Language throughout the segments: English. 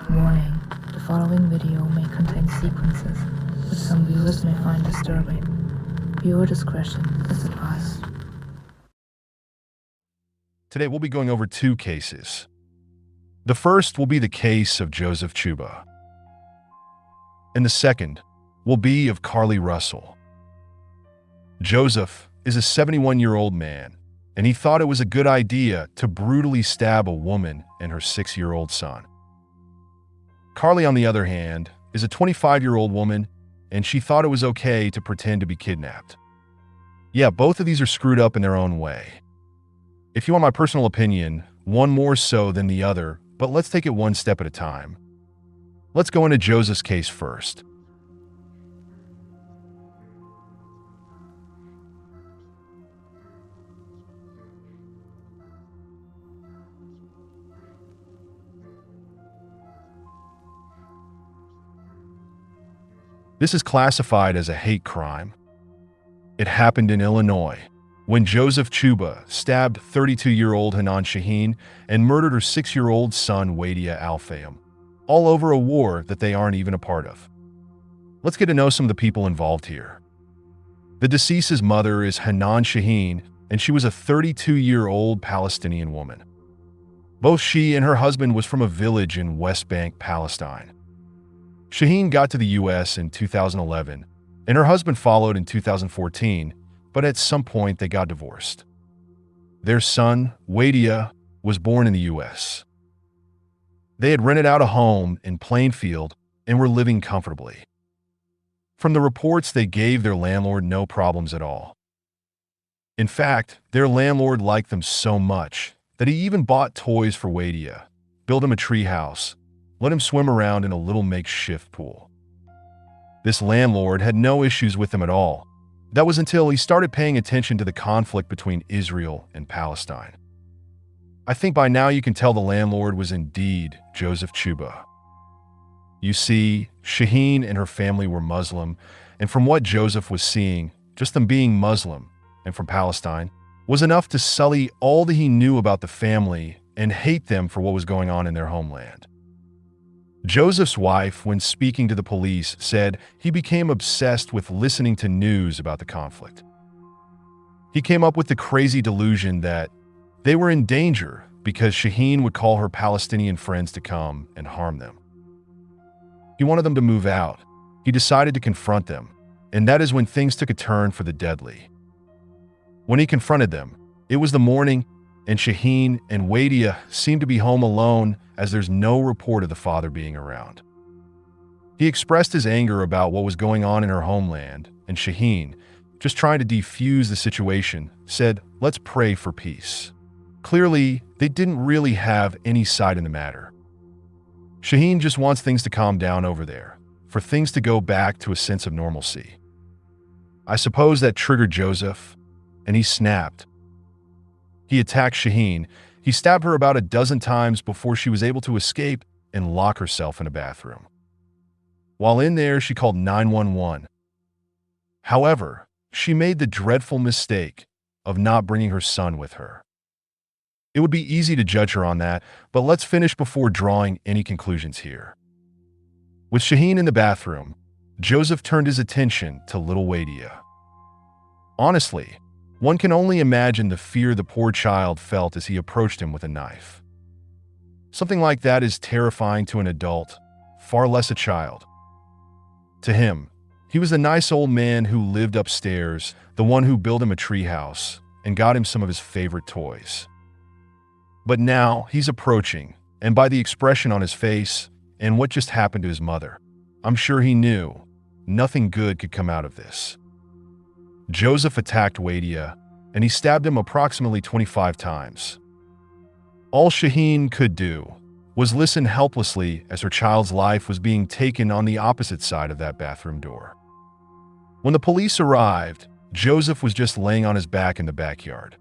Warning, the following video may contain sequences which some viewers may find disturbing. Viewer discretion is advised. Today we'll be going over two cases. The first will be the case of Joseph Czuba, and the second will be of Carlee Russell. Joseph is a 71-year-old man, and he thought it was a good idea to brutally stab a woman and her 6-year-old son. Carlee, on the other hand, is a 25-year-old woman, and she thought it was okay to pretend to be kidnapped. Yeah, both of these are screwed up in their own way. If you want my personal opinion, one more so than the other, but let's take it one step at a time. Let's go into Joseph's case first. This is classified as a hate crime. It happened in Illinois when Joseph Czuba stabbed 32-year-old Hanan Shaheen and murdered her 6-year-old son Wadia Alfayem, all over a war that they aren't even a part of. Let's get to know some of the people involved here. The deceased's mother is Hanan Shaheen, and she was a 32-year-old Palestinian woman. Both she and her husband was from a village in West Bank, Palestine. Shaheen got to the U.S. in 2011, and her husband followed in 2014, but at some point they got divorced. Their son, Wadia, was born in the U.S. They had rented out a home in Plainfield and were living comfortably. From the reports, they gave their landlord no problems at all. In fact, their landlord liked them so much that he even bought toys for Wadia, built him a tree house, let him swim around in a little makeshift pool. This landlord had no issues with him at all. That was until he started paying attention to the conflict between Israel and Palestine. I think by now you can tell the landlord was indeed Joseph Czuba. You see, Shaheen and her family were Muslim, and from what Joseph was seeing, just them being Muslim and from Palestine was enough to sully all that he knew about the family and hate them for what was going on in their homeland. Joseph's wife, when speaking to the police, said he became obsessed with listening to news about the conflict. He came up with the crazy delusion that they were in danger because Shaheen would call her Palestinian friends to come and harm them. He wanted them to move out. He decided to confront them, and that is when things took a turn for the deadly. When he confronted them, it was the morning, and Shaheen and Wadia seemed to be home alone as there's no report of the father being around. He expressed his anger about what was going on in her homeland, and Shaheen, just trying to defuse the situation, said, "Let's pray for peace." Clearly, they didn't really have any side in the matter. Shaheen just wants things to calm down over there, for things to go back to a sense of normalcy. I suppose that triggered Joseph, and he snapped. He attacked Shaheen. He stabbed her about a dozen times before she was able to escape and lock herself in a bathroom. While in there, she called 911. However, she made the dreadful mistake of not bringing her son with her. It would be easy to judge her on that, but let's finish before drawing any conclusions here. With Shaheen in the bathroom, Joseph turned his attention to little Wadia. Honestly, one can only imagine the fear the poor child felt as he approached him with a knife. Something like that is terrifying to an adult, far less a child. To him, he was the nice old man who lived upstairs, the one who built him a treehouse and got him some of his favorite toys. But now he's approaching, and by the expression on his face and what just happened to his mother, I'm sure he knew nothing good could come out of this. Joseph attacked Wadia, and he stabbed him approximately 25 times. All Shaheen could do was listen helplessly as her child's life was being taken on the opposite side of that bathroom door. When the police arrived, Joseph was just laying on his back in the backyard.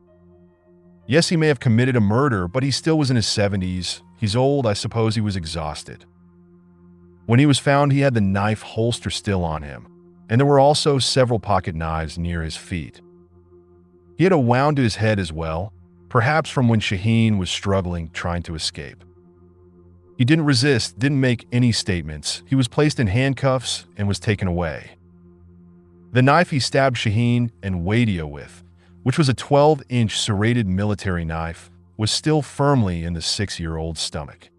Yes, he may have committed a murder, but he still was in his 70s. He's old, I suppose he was exhausted. When he was found, he had the knife holster still on him, and there were also several pocket knives near his feet. He had a wound to his head as well, perhaps from when Shaheen was struggling trying to escape. He didn't resist, didn't make any statements. He was placed in handcuffs and was taken away. The knife he stabbed Shaheen and Wadia with, which was a 12-inch serrated military knife, was still firmly in the 6-year-old's stomach.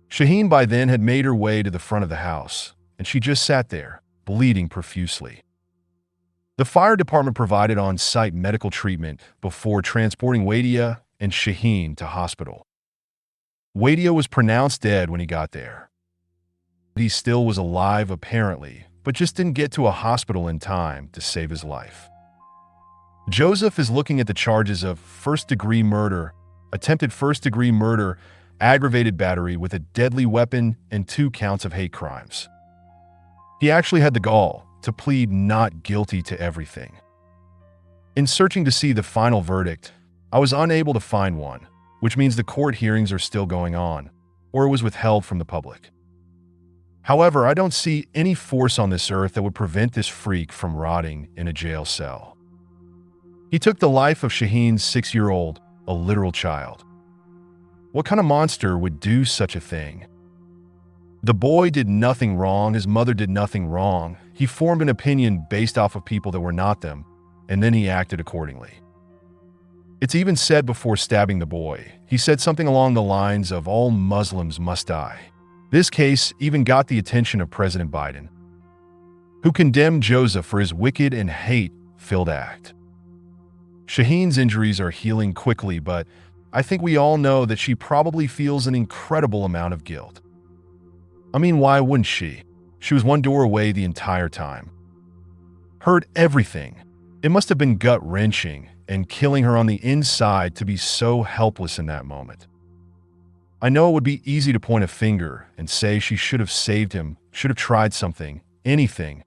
Shaheen by then had made her way to the front of the house, and she just sat there, bleeding profusely. The fire department provided on-site medical treatment before transporting Wadia and Shaheen to hospital. Wadia was pronounced dead when he got there. He still was alive apparently, but just didn't get to a hospital in time to save his life. Joseph is looking at the charges of first-degree murder, attempted first-degree murder, aggravated battery with a deadly weapon, and 2 counts of hate crimes. He actually had the gall to plead not guilty to everything. In searching to see the final verdict, I was unable to find one, which means the court hearings are still going on, or it was withheld from the public. However, I don't see any force on this earth that would prevent this freak from rotting in a jail cell. He took the life of Shaheen's 6-year-old, a literal child. What kind of monster would do such a thing? The boy did nothing wrong, his mother did nothing wrong. He formed an opinion based off of people that were not them, and then he acted accordingly. It's even said before stabbing the boy, he said something along the lines of all Muslims must die. This case even got the attention of President Biden, who condemned Joseph for his wicked and hate-filled act. Shaheen's injuries are healing quickly, but I think we all know that she probably feels an incredible amount of guilt. I mean, why wouldn't she? She was one door away the entire time. Heard everything. It must have been gut-wrenching and killing her on the inside to be so helpless in that moment. I know it would be easy to point a finger and say she should have saved him, should have tried something, anything.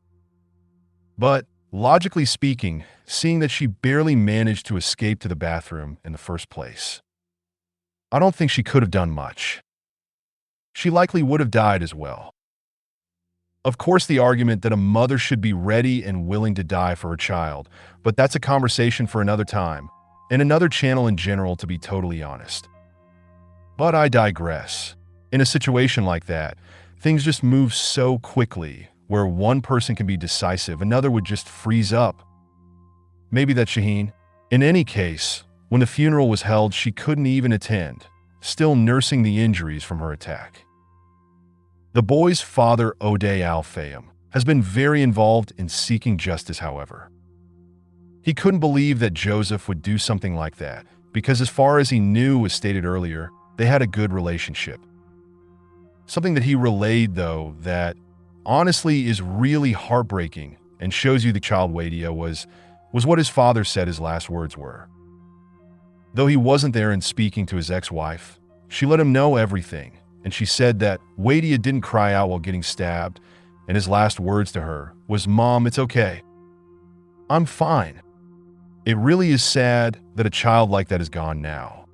But logically speaking, seeing that she barely managed to escape to the bathroom in the first place, I don't think she could have done much. She likely would have died as well. Of course, the argument that a mother should be ready and willing to die for her child, but that's a conversation for another time, and another channel in general, to be totally honest. But I digress. In a situation like that, things just move so quickly, where one person can be decisive, another would just freeze up. Maybe that's Shaheen. In any case, when the funeral was held, she couldn't even attend, still nursing the injuries from her attack. The boy's father, O'Day Al-Fayum, has been very involved in seeking justice, however. He couldn't believe that Joseph would do something like that, because as far as he knew, as stated earlier, they had a good relationship. Something that he relayed, though, that honestly is really heartbreaking and shows you the child Wadia was what his father said his last words were. Though he wasn't there and speaking to his ex-wife, she let him know everything, and she said that Wadia didn't cry out while getting stabbed, and his last words to her was, "Mom, it's okay. I'm fine." It really is sad that a child like that is gone now.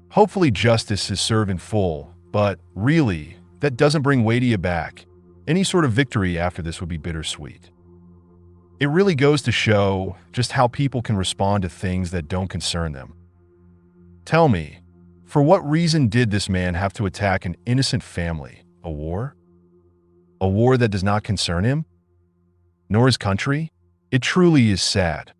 Hopefully justice is served in full, but really, that doesn't bring Wadia back. Any sort of victory after this would be bittersweet. It really goes to show just how people can respond to things that don't concern them. Tell me, for what reason did this man have to attack an innocent family? A war? A war that does not concern him? Nor his country? It truly is sad.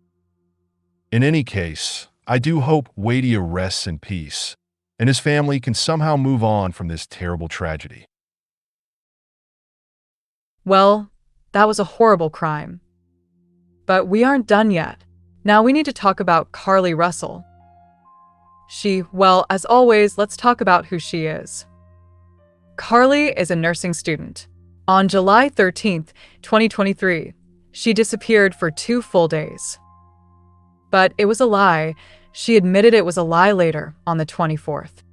In any case, I do hope Wadia rests in peace, and his family can somehow move on from this terrible tragedy. Well, that was a horrible crime. But we aren't done yet. Now we need to talk about Carlee Russell. Well, as always, let's talk about who she is. Carlee is a nursing student. On July 13th, 2023, she disappeared for 2 full days. But it was a lie. She admitted it was a lie later, on the 24th.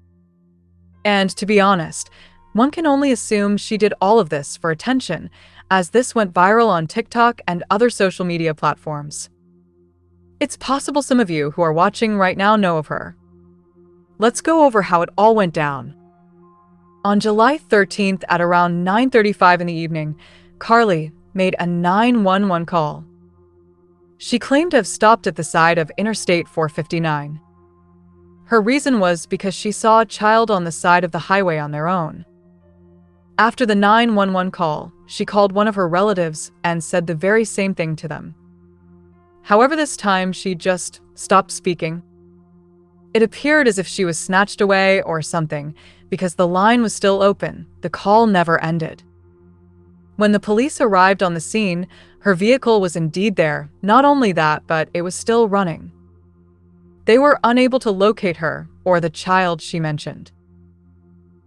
And to be honest, one can only assume she did all of this for attention, as this went viral on TikTok and other social media platforms. It's possible some of you who are watching right now know of her. Let's go over how it all went down. On July 13th at around 9:35 in the evening, Carlee made a 911 call. She claimed to have stopped at the side of Interstate 459. Her reason was because she saw a child on the side of the highway on their own. After the 911 call, she called one of her relatives and said the very same thing to them. However, this time she just stopped speaking. It appeared as if she was snatched away or something, because the line was still open. The call never ended. When the police arrived on the scene, her vehicle was indeed there. Not only that, but it was still running. They were unable to locate her or the child she mentioned.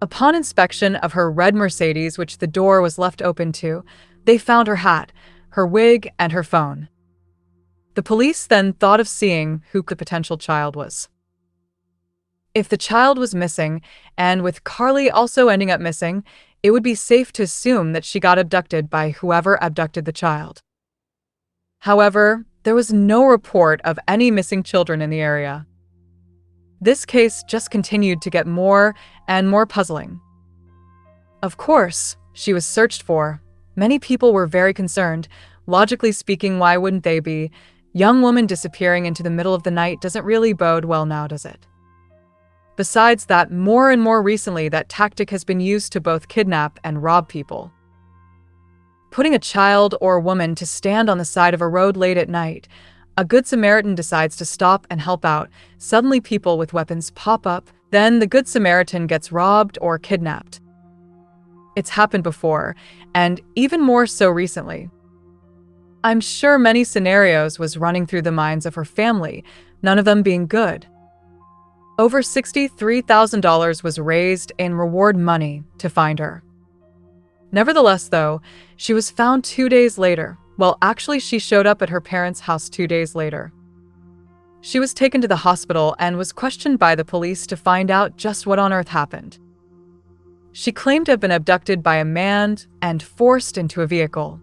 Upon inspection of her red Mercedes, which the door was left open to, they found her hat, her wig, and her phone. The police then thought of seeing who the potential child was. If the child was missing, and with Carlee also ending up missing, it would be safe to assume that she got abducted by whoever abducted the child. However, there was no report of any missing children in the area. This case just continued to get more and more puzzling. Of course, she was searched for. Many people were very concerned. Logically speaking, why wouldn't they be? Young woman disappearing into the middle of the night doesn't really bode well now, does it? Besides that, more and more recently, that tactic has been used to both kidnap and rob people. Putting a child or a woman to stand on the side of a road late at night, a Good Samaritan decides to stop and help out. Suddenly people with weapons pop up, then the Good Samaritan gets robbed or kidnapped. It's happened before, and even more so recently. I'm sure many scenarios was running through the minds of her family, none of them being good. Over $63,000 was raised in reward money to find her. Nevertheless, though, she was found 2 days later. Well, actually, she showed up at her parents' house 2 days later. She was taken to the hospital and was questioned by the police to find out just what on earth happened. She claimed to have been abducted by a man and forced into a vehicle.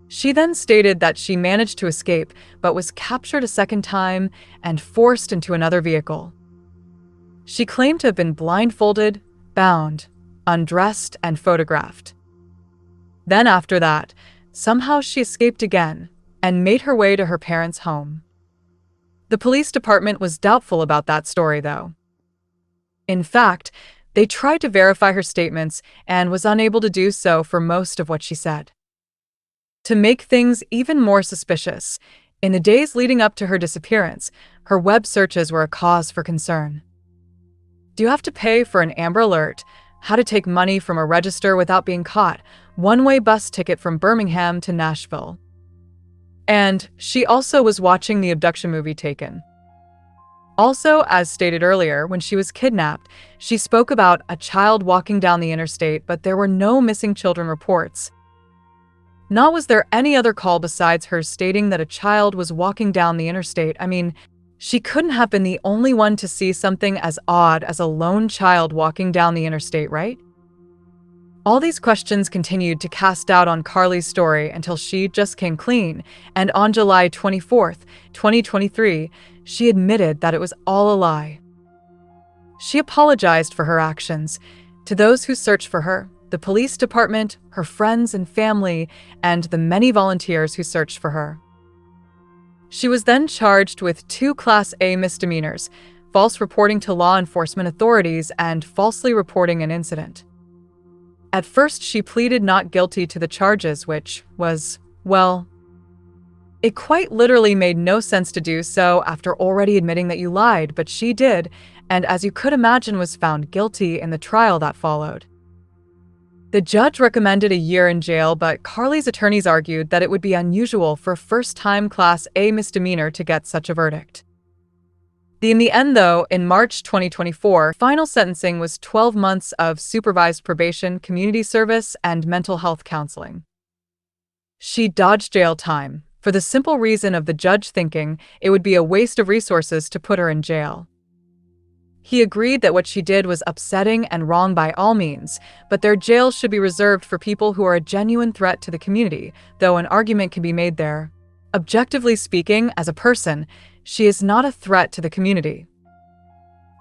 She then stated that she managed to escape, but was captured a second time and forced into another vehicle. She claimed to have been blindfolded, bound, undressed, and photographed. Then after that, somehow she escaped again and made her way to her parents' home. The police department was doubtful about that story, though. In fact, they tried to verify her statements and was unable to do so for most of what she said. To make things even more suspicious, in the days leading up to her disappearance, her web searches were a cause for concern. Do you have to pay for an Amber Alert? How to take money from a register without being caught? One-way bus ticket from Birmingham to Nashville. And she also was watching the abduction movie Taken. Also, as stated earlier, when she was kidnapped, she spoke about a child walking down the interstate, but there were no missing children reports. Nor was there any other call besides her stating that a child was walking down the interstate. I mean, she couldn't have been the only one to see something as odd as a lone child walking down the interstate, right? All these questions continued to cast doubt on Carlee's story until she just came clean, and on July 24th, 2023, she admitted that it was all a lie. She apologized for her actions to those who searched for her, the police department, her friends and family, and the many volunteers who searched for her. She was then charged with 2 Class A misdemeanors, false reporting to law enforcement authorities and falsely reporting an incident. At first, she pleaded not guilty to the charges, which was, well, it quite literally made no sense to do so after already admitting that you lied, but she did, and as you could imagine, was found guilty in the trial that followed. The judge recommended a year in jail, but Carlee's attorneys argued that it would be unusual for a first-time Class A misdemeanor to get such a verdict. In the end, though, in March 2024, final sentencing was 12 months of supervised probation, community service, and mental health counseling. She dodged jail time, for the simple reason of the judge thinking it would be a waste of resources to put her in jail. He agreed that what she did was upsetting and wrong by all means, but their jail should be reserved for people who are a genuine threat to the community, though an argument can be made there. Objectively speaking, as a person, she is not a threat to the community.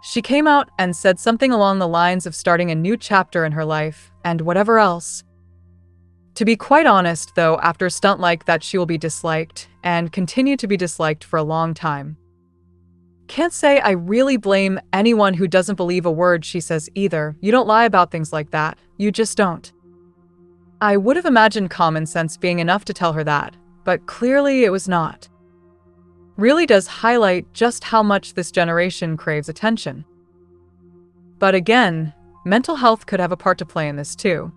She came out and said something along the lines of starting a new chapter in her life, and whatever else. To be quite honest, though, after a stunt like that, she will be disliked, and continue to be disliked for a long time. Can't say I really blame anyone who doesn't believe a word she says either. You don't lie about things like that. You just don't. I would have imagined common sense being enough to tell her that, but clearly it was not. Really does highlight just how much this generation craves attention. But again, mental health could have a part to play in this too.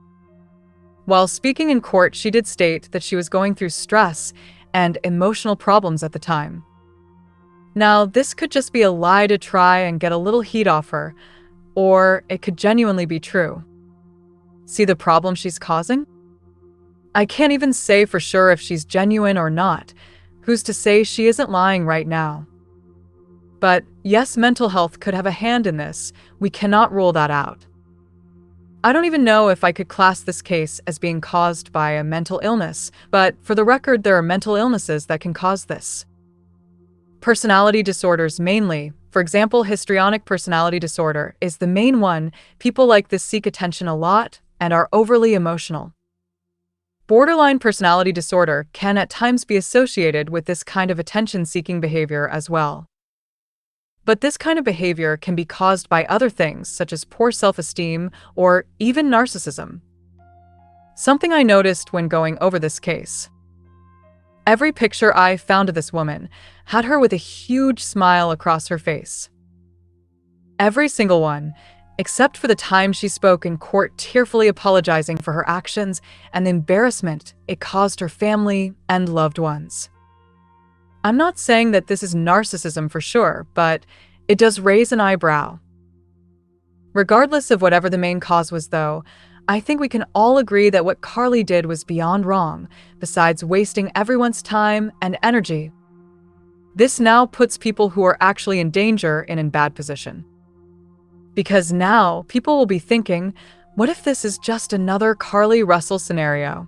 While speaking in court, she did state that she was going through stress and emotional problems at the time. Now, this could just be a lie to try and get a little heat off her, or it could genuinely be true. See the problem she's causing? I can't even say for sure if she's genuine or not. Who's to say she isn't lying right now? But yes, mental health could have a hand in this. We cannot rule that out. I don't even know if I could class this case as being caused by a mental illness, but for the record, there are mental illnesses that can cause this. Personality disorders mainly. For example, histrionic personality disorder is the main one. People like this seek attention a lot and are overly emotional. Borderline personality disorder can at times be associated with this kind of attention-seeking behavior as well. But this kind of behavior can be caused by other things, such as poor self-esteem or even narcissism. Something I noticed when going over this case. Every picture I found of this woman had her with a huge smile across her face. Every single one, except for the time she spoke in court tearfully apologizing for her actions and the embarrassment it caused her family and loved ones. I'm not saying that this is narcissism for sure, but it does raise an eyebrow. Regardless of whatever the main cause was, though, I think we can all agree that what Carlee did was beyond wrong, besides wasting everyone's time and energy. This now puts people who are actually in danger in a bad position. Because now people will be thinking, what if this is just another Carlee Russell scenario?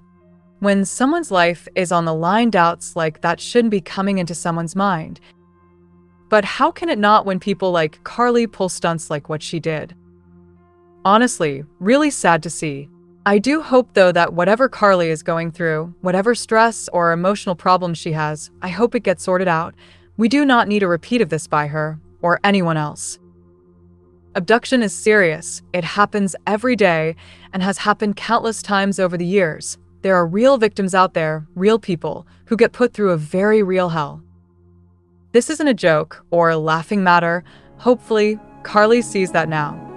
When someone's life is on the line, doubts like that shouldn't be coming into someone's mind. But how can it not when people like Carlee pull stunts like what she did? Honestly, really sad to see. I do hope, though, that whatever Carlee is going through, whatever stress or emotional problems she has, I hope it gets sorted out. We do not need a repeat of this by her or anyone else. Abduction is serious. It happens every day and has happened countless times over the years. There are real victims out there, real people, who get put through a very real hell. This isn't a joke or a laughing matter. Hopefully, Carlee sees that now.